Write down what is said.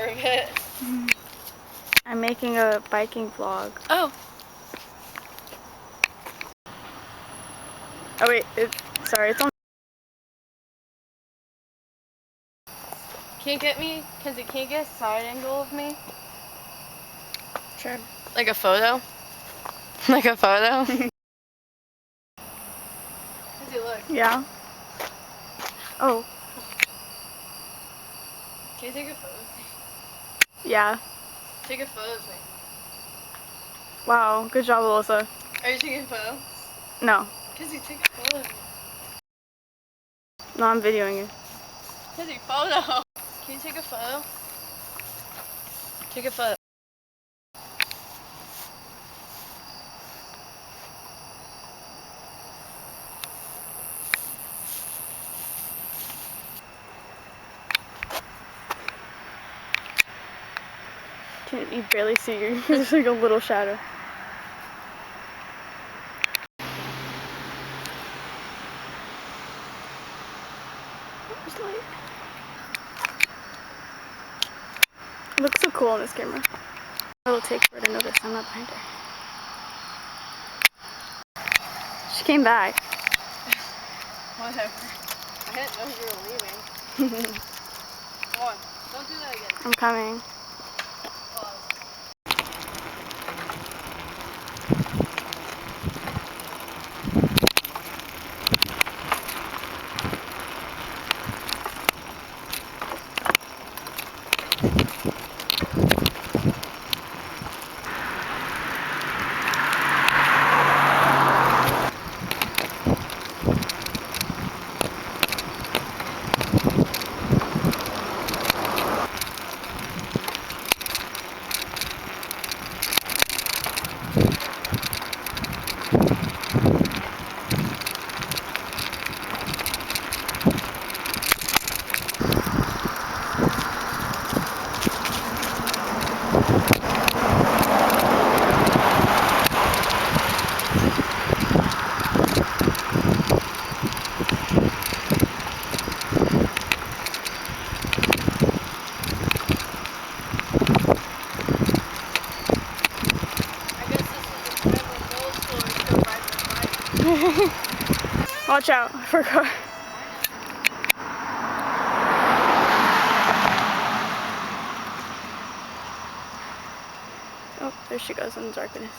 of it. I'm making a biking vlog. Oh. Oh wait, sorry, it's on. Can't get me? Because it can't get a side angle of me? Sure. Like a photo? Like a photo? Izzy, look. Yeah. Oh. Can you take a photo of me? Yeah. Take a photo of me. Wow, good job, Alyssa. Are you taking a photo? No. Kizzy, take a photo of me. No, I'm videoing you. Kizzy, photo. Can you take a photo? Take a photo. You barely see you. There's like a little shadow. There's light. It looks so cool on this camera. It'll take for her to notice I'm not behind her. She came back. Whatever. I didn't know you were leaving. Come on. Don't do that again. I'm coming. Pause. Watch out, I forgot. Oh, there she goes in the darkness.